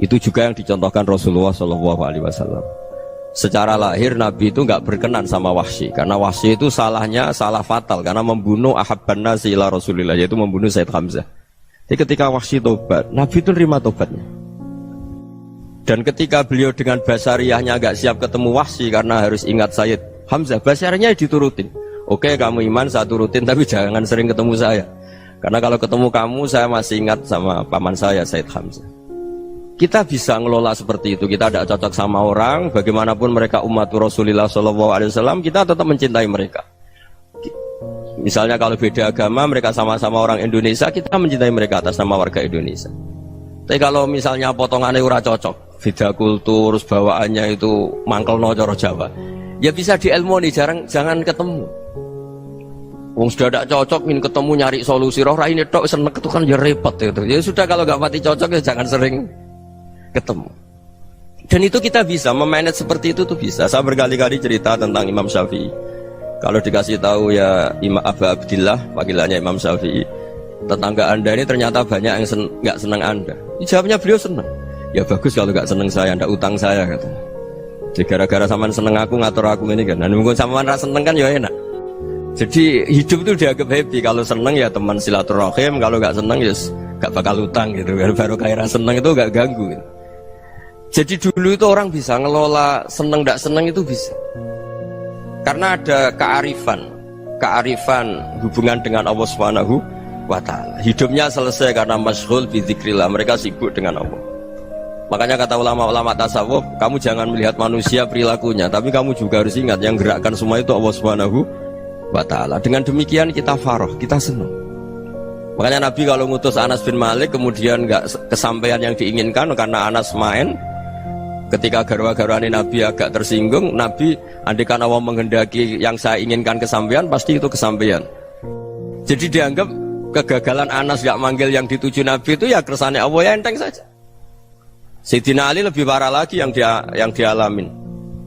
Itu juga yang dicontohkan Rasulullah SAW. Secara lahir Nabi itu nggak berkenan sama Wahsy, karena Wahsy itu salahnya salah fatal karena membunuh ahabban nasi ila Rasulillah, yaitu membunuh Sayyid Hamzah. Jadi ketika Wahsy tobat, Nabi itu nerima tobatnya. Dan ketika beliau dengan basariyahnya nggak siap ketemu Wahsy karena harus ingat Sayyid Hamzah, basariyahnya diturutin. Oke, kamu iman, saya turutin, tapi jangan sering ketemu saya. Karena kalau ketemu kamu, saya masih ingat sama paman saya, Sayyid Hamzah. Kita bisa ngelola seperti itu. Kita tidak cocok sama orang, bagaimanapun mereka umat Rasulullah SAW, kita tetap mencintai mereka. Misalnya kalau beda agama, mereka sama-sama orang Indonesia, kita mencintai mereka atas nama warga Indonesia. Tapi kalau misalnya potongannya ora cocok, beda kultur, bawaannya itu mangkel no coro Jawa, ya bisa diilmoni, jangan ketemu. Wong sudah tidak cocok, ingin ketemu nyari solusi, roh ini tok seneng itu kan ya repot gitu. Ya sudah, kalau nggak mati cocok ya jangan sering ketemu. Dan itu kita bisa memanage seperti itu tuh bisa. Saya berkali-kali cerita tentang Imam Syafi'i. Kalau dikasih tahu ya Imam Abu Abdillah, panggilannya Imam Syafi'i, tetangga anda ini ternyata banyak yang nggak senang anda. Jawabnya beliau senang. Ya bagus kalau nggak senang saya, anda utang saya katanya. Jadi gara-gara saman seneng aku ngatur aku ini kan. Dan mungkin saman rasa seneng kan ya enak. Jadi hidup itu dianggap happy. Kalau seneng ya teman silaturahim, kalau nggak seneng ya nggak bakal utang gitu. Baru kayak seneng itu nggak ganggu. Gitu. Jadi dulu itu orang bisa ngelola seneng nggak seneng itu bisa. Karena ada kearifan hubungan dengan Allah Subhanahu wa Ta'ala. Hidupnya selesai karena masyghul bi dzikrillah, mereka sibuk dengan Allah. Makanya kata ulama-ulama tasawuf, kamu jangan melihat manusia perilakunya, tapi kamu juga harus ingat yang gerakkan semua itu Allah Subhanahu wa Ta'ala. Dengan demikian kita faroh, kita senang. Makanya Nabi kalau ngutus Anas bin Malik kemudian nggak kesampaian yang diinginkan karena Anas main, ketika garwa-garwani Nabi agak tersinggung, Nabi andikan Allah menghendaki yang saya inginkan kesampaian, pasti itu kesampaian. Jadi dianggap kegagalan Anas gak manggil yang dituju Nabi itu ya kersane Allah, ya enteng saja. Sayyidina Ali lebih parah lagi yang dialamin.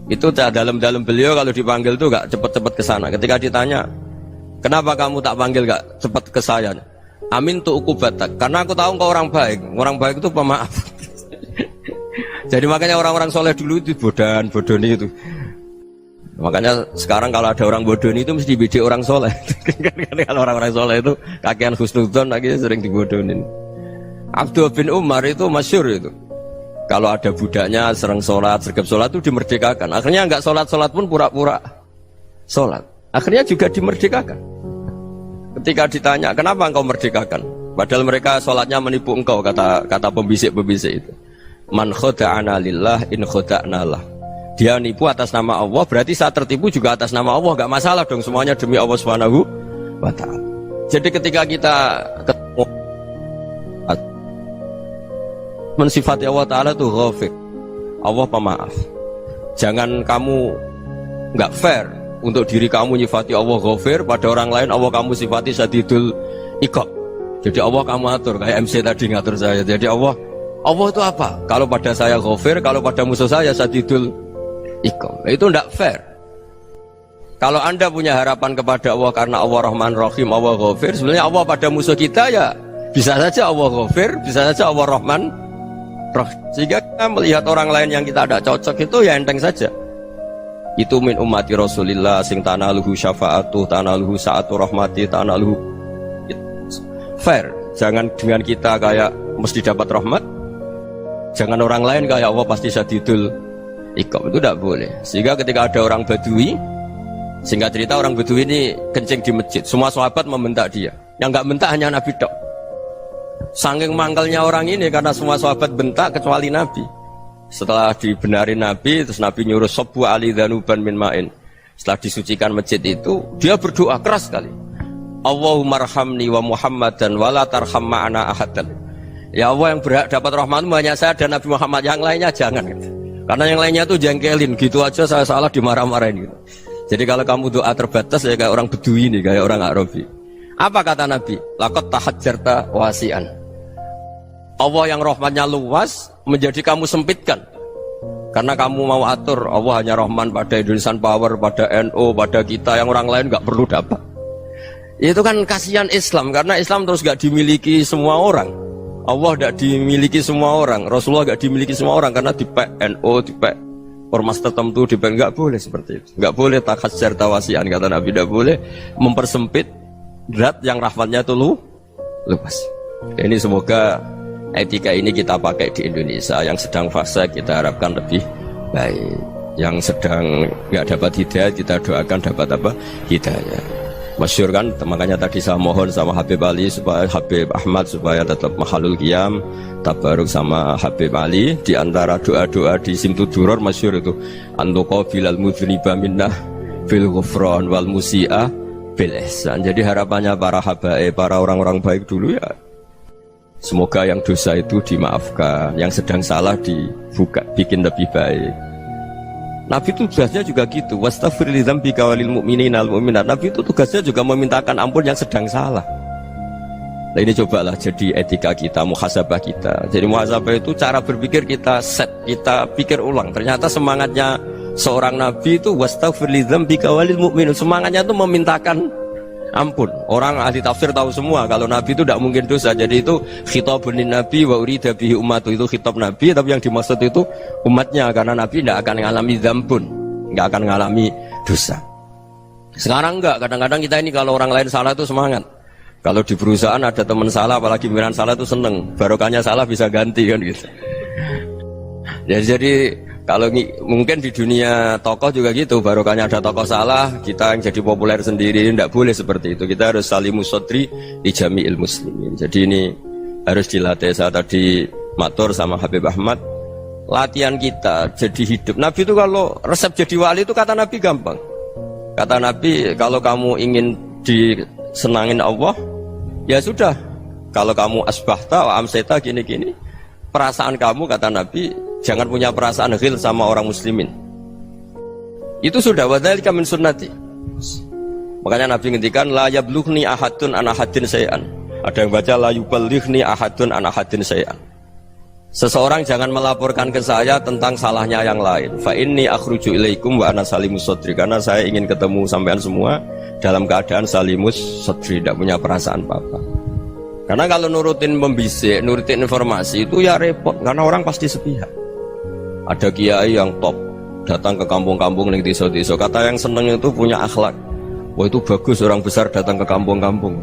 Itu dalam beliau kalau dipanggil tuh gak cepet-cepet ke sana. Ketika ditanya, kenapa kamu tak panggil gak cepet ke saya? Amin tuh ukubatak, karena aku tahu kau orang baik. Orang baik itu pemaaf. Jadi makanya orang-orang soleh dulu itu bodoni itu. Makanya sekarang kalau ada orang bodoni itu mesti bidik orang soleh. Kalau orang-orang soleh itu kakean husnudzon lagi sering dibodonin. Abdullah bin Umar itu masyhur itu. Kalau ada budaknya sering sholat, sergap sholat itu dimerdekakan. Akhirnya nggak sholat pun pura-pura sholat. Akhirnya juga dimerdekakan. Ketika ditanya, kenapa engkau merdekakan? Padahal mereka sholatnya menipu engkau, kata pembisik-pembisik itu. Man khoda'ana lillah in khoda'na lah. Dia nipu atas nama Allah, berarti saat tertipu juga atas nama Allah. Gak masalah dong, semuanya demi Allah Subhanahu wa Ta'ala. Jadi ketika kita ketemu mensifati Allah Ta'ala itu ghafir, Allah pemaaf. Jangan kamu gak fair untuk diri kamu nyifati Allah ghafir, pada orang lain Allah kamu sifati syadidul iqab. Jadi Allah kamu atur, kayak MC tadi ngatur saya. Jadi Allah itu apa? Kalau pada saya ghafir, kalau pada musuh saya sadidul iqam. Itu tidak fair. Kalau anda punya harapan kepada Allah karena Allah Rahman Rahim, Allah ghafir, sebenarnya Allah pada musuh kita ya bisa saja Allah ghafir, bisa saja Allah Rahman Rahim. Sehingga kita melihat orang lain yang kita tidak cocok itu ya enteng saja. Itu min ummati Rasulillah sing tanaluhu syafa'atuh, tanaluhu sa'atu rahmati, tanaluhu fair. Jangan dengan kita kayak mesti dapat rahmat. Jangan orang lain kayak Allah pasti syadidul iqab, itu tidak boleh. Sehingga ketika ada orang Badui, singkat cerita orang Badui ini kencing di masjid, semua sahabat membentak dia. Yang nggak bentak hanya Nabi dok. Saking mangkalnya orang ini karena semua sahabat bentak kecuali Nabi. Setelah dibenarin Nabi, terus Nabi nyuruh sobu ali dhanuban min ma'in. Setelah disucikan masjid itu, dia berdoa keras sekali. Allahumma arhamni wa Muhammadan wa la tarham ma'ana ahadan. Ya Allah, yang berhak dapat rahmatmu hanya saya dan Nabi Muhammad, yang lainnya jangan gitu. Karena yang lainnya tuh jengkelin, gitu aja saya salah dimarah-marahin gitu. Jadi kalau kamu doa terbatas ya kayak orang Bedui ini, kayak orang Arabi. Apa kata Nabi? Laqad tahajjarta wasi'an. Allah yang rahmatnya luas menjadi kamu sempitkan. Karena kamu mau atur Allah hanya rahman pada Indonesian Power, pada NU, pada kita, yang orang lain gak perlu dapat. Itu kan kasihan Islam, karena Islam terus gak dimiliki semua orang. Allah tidak dimiliki semua orang, Rasulullah tidak dimiliki semua orang karena dipek NU, dipek ormas tertentu, dipek nggak boleh seperti itu. Nggak boleh takhasyar tawasian kata Nabi, tidak boleh mempersempit zat yang rahmatnya itu luas. Ini semoga etika ini kita pakai di Indonesia. Yang sedang fase kita harapkan lebih baik. Yang sedang nggak dapat hidayah kita doakan dapat apa? Hidayah. Masyhur kan, makanya tadi saya mohon sama Habib Ali supaya Habib Ahmad supaya tetap mahalul qiyam, tabaruk sama Habib Ali. Di antara doa-doa di Simtud Duror masyhur itu antuqabilal mudhniba minnah fil ghufran wal musi'a bil ihsan. Jadi harapannya para habaib, para orang-orang baik dulu ya, semoga yang dosa itu dimaafkan, yang sedang salah dibuka, bikin lebih baik. Nabi itu tugasnya juga gitu, wastaghfir li dzambika walil mu'minina wal mu'minat. Nabi itu tugasnya juga memintakan ampun yang sedang salah. Nah ini cobalah jadi etika kita, muhasabah kita. Jadi muhasabah itu cara berpikir kita set, kita pikir ulang. Ternyata semangatnya seorang Nabi itu wastaghfir li dzambika walil mu'minat. Semangatnya itu memintakan ampun. Orang ahli tafsir tahu semua kalau Nabi itu tidak mungkin dosa. Jadi itu khitabun lin Nabi wa urida bihi ummatu, itu khitab Nabi, tapi yang dimaksud itu umatnya, karena Nabi tidak akan mengalami dzambun, tidak akan mengalami dosa. Sekarang enggak, kadang-kadang kita ini kalau orang lain salah itu semangat. Kalau di perusahaan ada teman salah, apalagi pimpinan salah itu seneng, barokahnya salah bisa ganti kan gitu. Jadi kalau mungkin di dunia tokoh juga gitu, barokahnya ada tokoh salah, kita yang jadi populer sendiri, tidak boleh seperti itu. Kita harus salimus sodri di jami'il muslimin. Jadi ini harus dilatih. Saya tadi matur sama Habib Ahmad, latihan kita jadi hidup. Nabi itu kalau resep jadi wali itu kata Nabi gampang. Kata Nabi, kalau kamu ingin disenangin Allah, ya sudah. Kalau kamu asbahta wa amseta gini-gini, perasaan kamu kata Nabi, jangan punya perasaan ghil sama orang muslimin. Itu sudah wadzalika min sunnati. Makanya Nabi ngendikan la yablughni ahadun an ahadin syai'an. Ada yang baca la yuballighni ahadun an ahadin syai'an. Seseorang jangan melaporkan ke saya tentang salahnya yang lain. Fa inni akhruju ilaikum wa ana salimus sadri. Karena saya ingin ketemu sampean semua dalam keadaan salimus sadri, tidak punya perasaan apa-apa. Karena kalau nurutin membisik, nurutin informasi itu ya repot, karena orang pasti sepihak. Ada kiai yang top datang ke kampung-kampung ning desa-desa, kata yang seneng itu punya akhlak. Wah itu bagus orang besar datang ke kampung-kampung.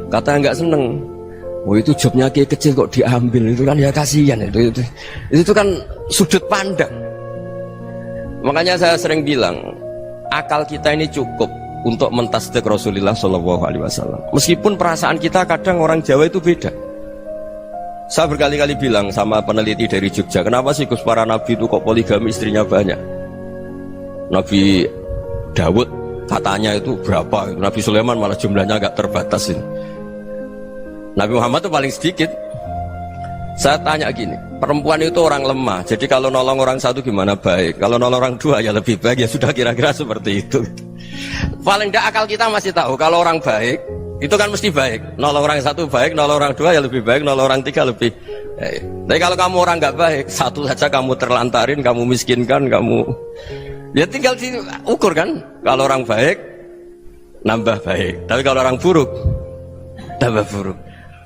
Kata yang nggak seneng, wah itu jobnya kiai kecil kok diambil, itu kan ya kasihan itu kan sudut pandang. Makanya saya sering bilang, akal kita ini cukup untuk mentasdik Rasulullah SAW. Meskipun perasaan kita kadang orang Jawa itu beda. Saya berkali-kali bilang sama peneliti dari Jogja, kenapa sih Gus para nabi itu kok poligami istrinya banyak? Nabi Dawud katanya itu berapa? Nabi Sulaiman malah jumlahnya agak terbatas ini. Nabi Muhammad itu paling sedikit. Saya tanya gini, perempuan itu orang lemah, jadi kalau nolong orang satu gimana baik? Kalau nolong orang dua ya lebih baik, ya sudah kira-kira seperti itu. Paling tidak akal kita masih tahu kalau orang baik itu kan mesti baik, nolong orang satu baik, nolong orang dua ya lebih baik, nolong orang tiga lebih baik. Tapi kalau kamu orang nggak baik, satu saja kamu terlantarin, kamu miskinkan, kamu ya tinggal diukur kan. Kalau orang baik nambah baik, tapi kalau orang buruk tambah buruk.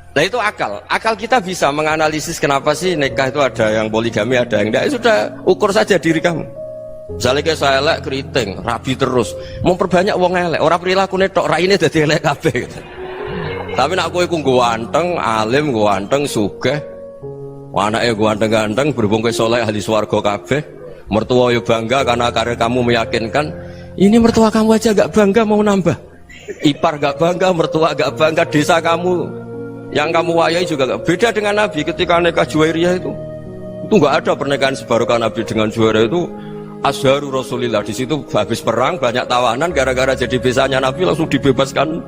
Nah itu akal kita bisa menganalisis kenapa sih nikah itu ada yang poligami, ada yang enggak. Sudah ukur saja diri kamu. Misalnya kayak saya elek keriting, rabi terus, mau perbanyak wong elek, orang perilaku netok, raine dadi elek kabeh gitu. Tapi nak kowe ku ganteng, alim, ganteng, sugih, anake ganteng-ganteng, berhubung kowe saleh ahli swarga kabeh, mertua yo bangga karena karir kamu meyakinkan. Ini mertua kamu aja gak bangga mau nambah. Ipar gak bangga, mertua gak bangga, desa kamu yang kamu wayai juga gak. Beda dengan Nabi ketika nikah Juwairiyah itu gak ada pernikahan sebarokah Nabi dengan Juwairiyah itu. Azharu Rasulillah, di situ habis perang banyak tawanan, gara-gara jadi besanya Nabi langsung dibebaskan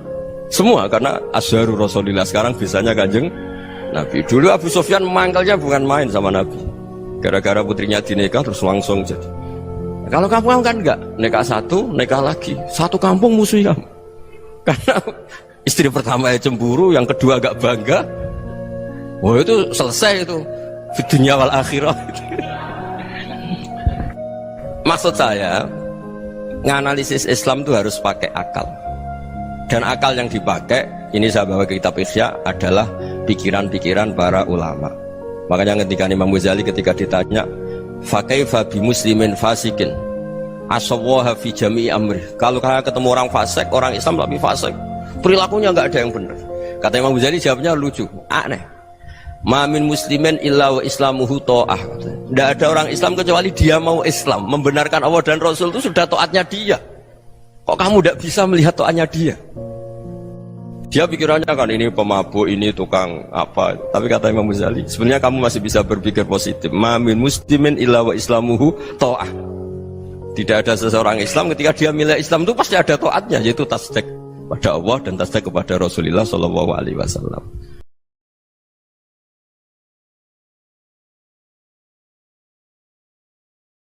semua karena Azharu Rasulillah. Sekarang besanya Kanjeng Nabi. Dulu Abu Sufyan mangkalnya bukan main sama Nabi, gara-gara putrinya dinikah terus langsung jadi. Kalau kamu kan enggak, nikah satu, nikah lagi, satu kampung musuh kamu. Karena istri pertama ya cemburu, yang kedua agak bangga. Wah itu selesai itu, di dunia wal akhirah. Maksud saya, nganalisis Islam itu harus pakai akal. Dan akal yang dipakai, ini saya bawa ke kitab Ihya, adalah pikiran-pikiran para ulama. Makanya ketika Imam Ghazali ketika ditanya, fa kaifa bi muslimin fasikin asawaha fi jami'i amri. Kalau kalian ketemu orang fasik, orang Islam tapi fasik, perilakunya enggak ada yang benar. Kata Imam Ghazali jawabnya lucu, aneh. Ma min muslimin illa wa islamuhu ta'ah. Tidak ada orang Islam kecuali dia mau Islam, membenarkan Allah dan Rasul itu sudah taatnya dia. Kok kamu tidak bisa melihat taatnya dia? Dia pikirannya kan ini pemabuk, ini tukang apa. Tapi kata Imam Ghazali, sebenarnya kamu masih bisa berpikir positif. Ma min muslimin illa wa islamuhu ta'ah. Tidak ada seseorang Islam ketika dia milik Islam itu pasti ada taatnya, yaitu tasdik pada Allah dan tasdik kepada Rasulullah SAW.